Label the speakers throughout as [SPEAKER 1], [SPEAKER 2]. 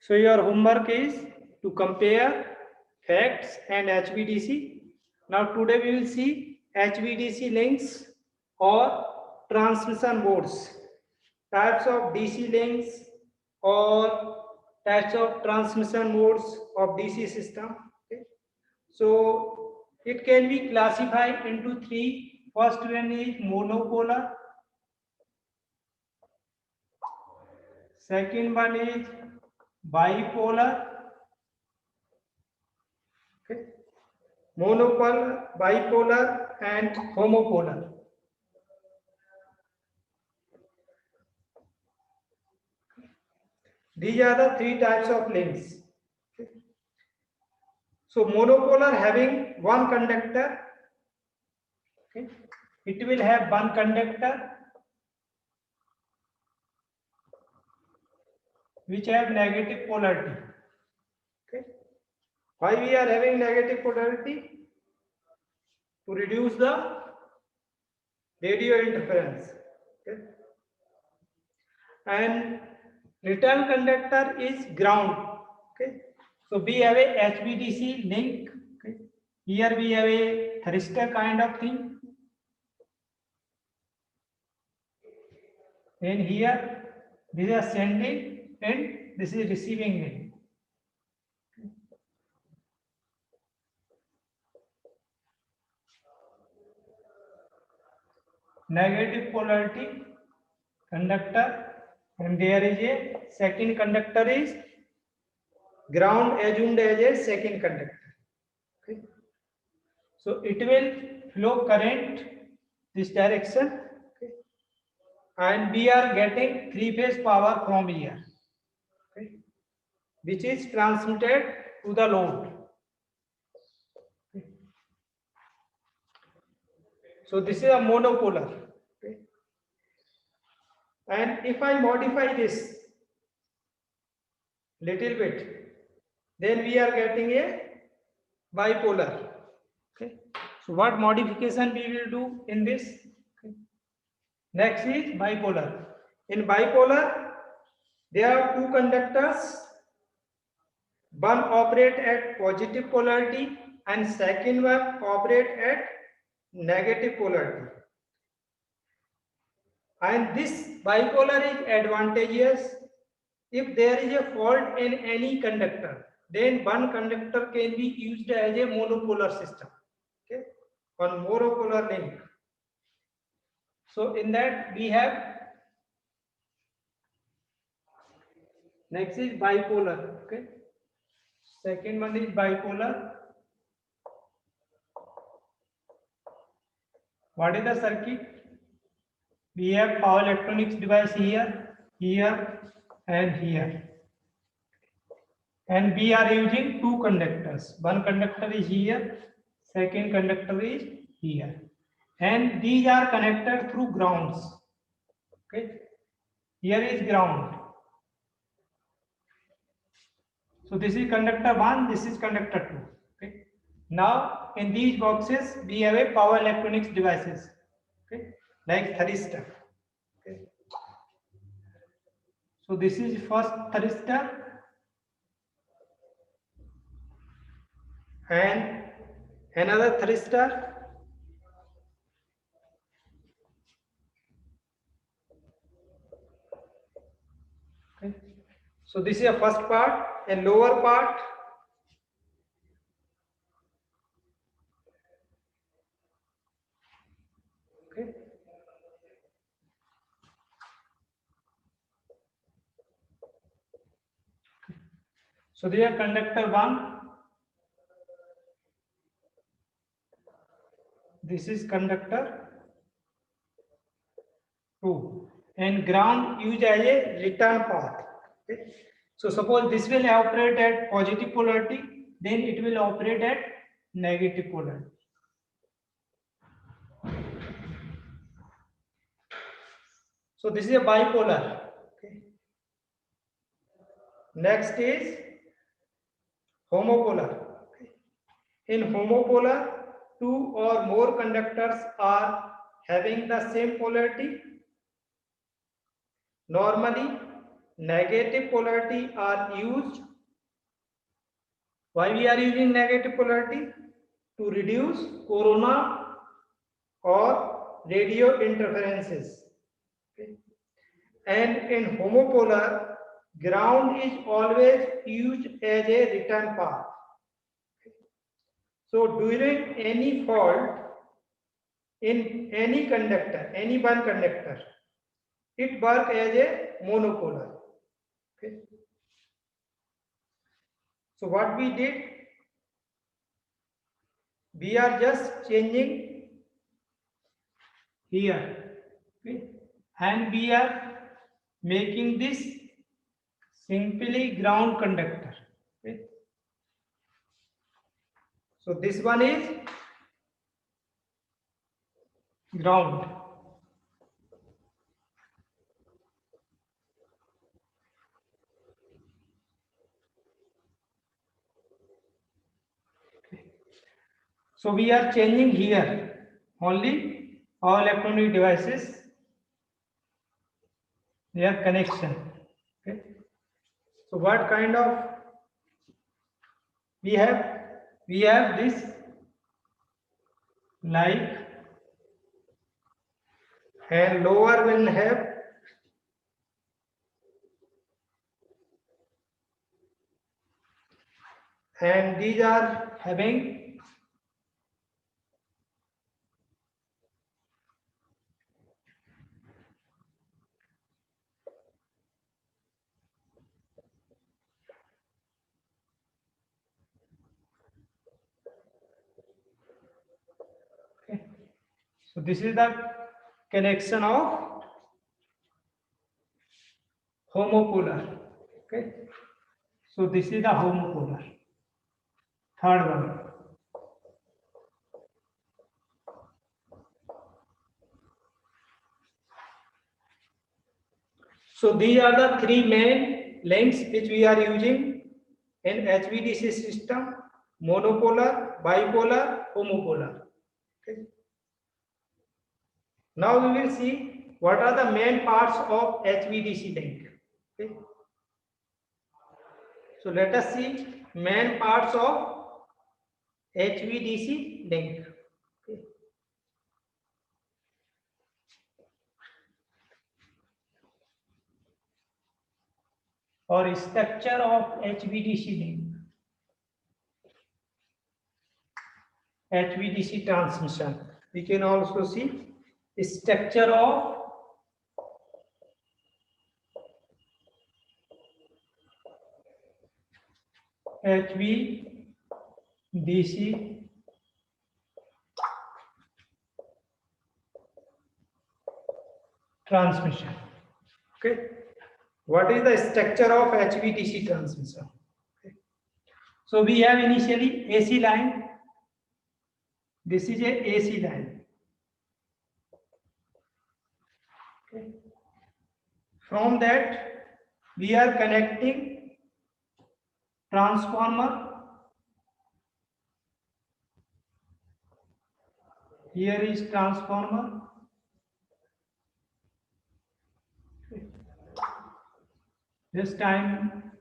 [SPEAKER 1] So your homework is to compare facts and HVDC. Now today we will see HVDC links or transmission boards, types of DC links or types of transmission modes of DC system. Okay. So it can be classified into three. First one is monopolar. Second one is bipolar. Okay. Monopolar, bipolar, and homopolar. These are the three types of links. Okay. So monopolar having one conductor. Okay. It will have one conductor which have negative polarity. Okay. Why we are having negative polarity? To reduce the radio interference. Okay. And return conductor is ground. Okay. So we have a HVDC link. Okay. Here we have a thyristor kind of thing. And here this is sending and this is receiving link. Negative polarity conductor, and there is a second conductor is ground assumed as a second conductor. Okay. So it will flow current this direction. Okay. And we are getting three-phase power from here. Okay. Which is transmitted to the load. Okay. So this is a monopolar. Okay. And if I modify this little bit, then we are getting a bipolar. Okay. So what modification we will do in this? Okay. Next is bipolar. In bipolar, there are two conductors. One operate at positive polarity and second one operate at negative polarity. And this bipolar is advantageous if there is a fault in any conductor. Then one conductor can be used as a monopolar system. Okay, on monopolar link. So in that we have next is bipolar. Okay, second one is bipolar. What is the circuit? We have power electronics device here, here, and here. And we are using two conductors. One conductor is here, second conductor is here. And these are connected through grounds. Okay. Here is ground. So this is conductor 1, this is conductor 2. Okay. Now in these boxes we have a power electronics devices. Okay. Like thyristor. Okay. So this is first thyristor. And another thyristor. Okay. So this is a first part, a lower part. Okay. So this is conductor 1. This is conductor 2. And ground used as a return path. Okay. So suppose this will operate at positive polarity, then it will operate at negative polarity. So this is a bipolar. Okay. Next is homopolar. Okay. In homopolar, two or more conductors are having the same polarity. Normally, negative polarity are used. Why we are using negative polarity? To reduce corona or radio interferences. Okay. And in homopolar, ground is always used as a return path. So during any fault in any conductor, any one conductor, it works as a monopolar. Okay. So what we did, we are just changing here, okay, and we are making this simply ground conductor. Okay. So this one is ground. So we are changing here only all electronic devices, their connection. Okay. So what kind of we have? We have this like, and lower will have and these are having okay. So this is the connection of homopolar. Okay. So this is the homopolar. Third one. So these are the three main lengths which we are using in HVDC system: monopolar, bipolar, homopolar. Okay. Now we will see what are the main parts of HVDC link. Okay. So let us see main parts of HVDC link. Okay. Or structure of HVDC link. HVDC transmission. We can also see structure of HVDC transmission. Okay. What is the structure of HVDC transmission? Okay. So we have initially AC line. This is a AC line. Okay. From that, we are connecting transformer. Here is transformer. Okay. This time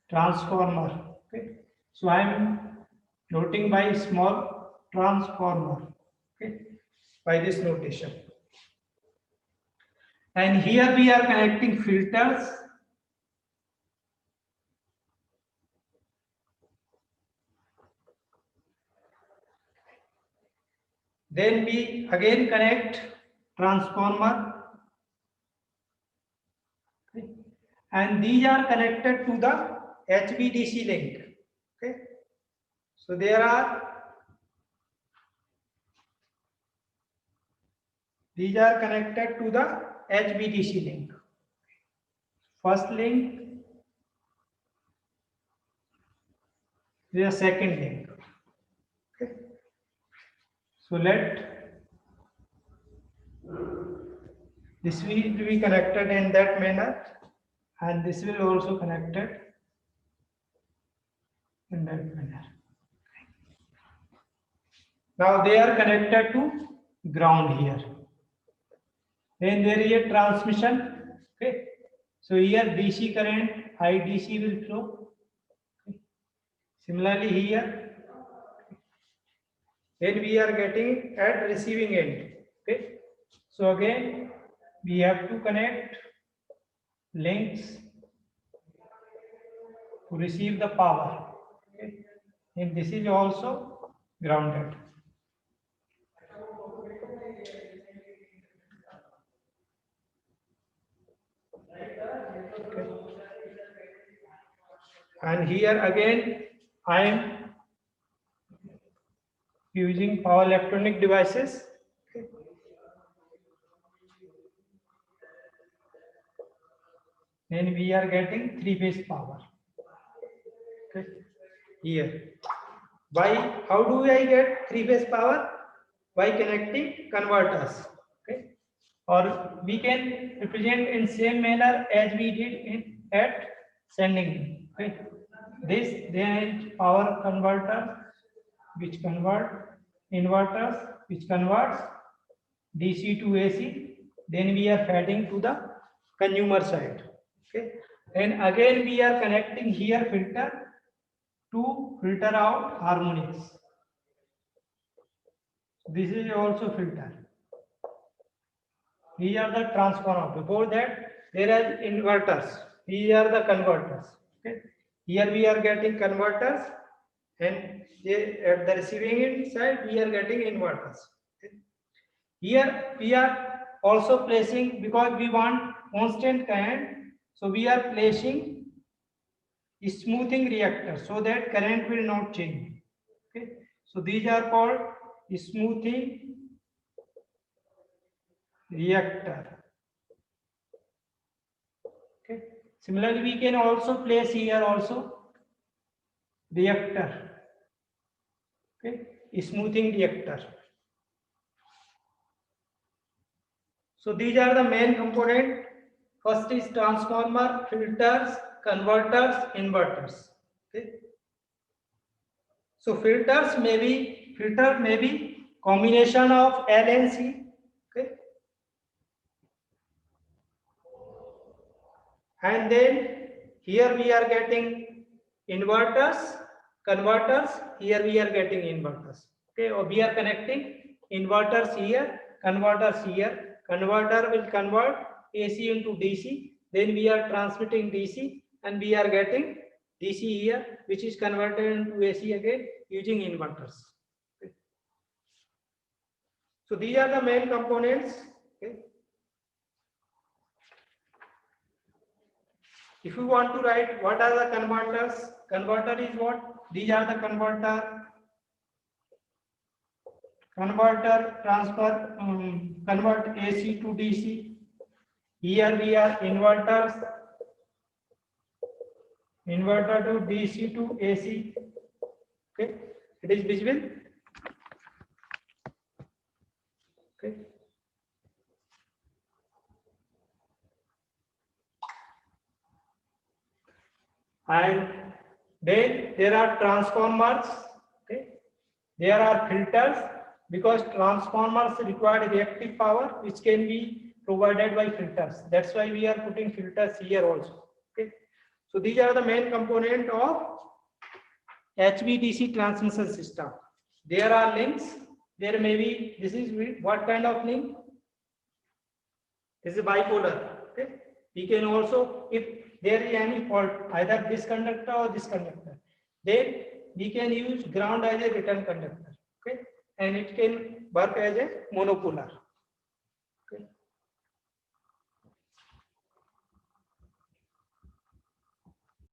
[SPEAKER 1] transformer. Okay. So I am noting by small transformer. Okay. By this notation. And here we are connecting filters. Then we again connect transformer. Okay. And these are connected to the HVDC link. Okay. So these are connected to the HVDC link. First link, the second link. Okay. So let this will be connected in that manner, and this will also connected in that manner. Now they are connected to ground here. Then there is a transmission. Okay. So here DC current, high DC will flow. Similarly here, then we are getting at receiving end. Okay. So again, we have to connect links to receive the power. Okay. And this is also grounded. Okay. And here again, I am using power electronic devices. Okay. Then we are getting three-phase power. Okay. Here. By how do I get three-phase power? By connecting converters. Okay. Or we can represent in same manner as we did in at sending. Okay. This there is power converter which convert inverters which converts DC to AC. Then we are feeding to the consumer side. Okay. And again we are connecting here filter to filter out harmonics. This is also filter. These are the transformer. Before that, there are inverters. These are the converters. Okay. Here we are getting converters, and at the receiving end side we are getting inverters. Okay. Here we are also placing, because we want constant current, so we are placing smoothing reactor so that current will not change. Okay. So these are called smoothing reactor. Okay. Similarly, we can also place here also reactor. Okay. Smoothing reactor. So these are the main component. First is transformer, filters, converters, inverters. Okay. So filter may be combination of L and C. Okay. And then here we are getting inverters, converters. Here we are getting inverters. Okay, or we are connecting inverters here, converters here. Converter will convert AC into DC. Then we are transmitting DC, and we are getting DC here, which is converted into AC again using inverters. Okay. So these are the main components. Okay. If you want to write what are the converters, converter is what? These are the converter transfer, convert AC to DC. Here we are inverters, inverter to DC to AC. Okay, it is visible. Okay. And then there are transformers. Okay, there are filters, because transformers require reactive power which can be provided by filters. That's why we are putting filters here also. Okay, so these are the main component of HVDC transmission system. There are links. There may be, this is what kind of link? This is bipolar. Okay, we can also, if there is any fault, either this conductor or this conductor, then we can use ground as a return conductor. Okay, and it can work as a monopolar.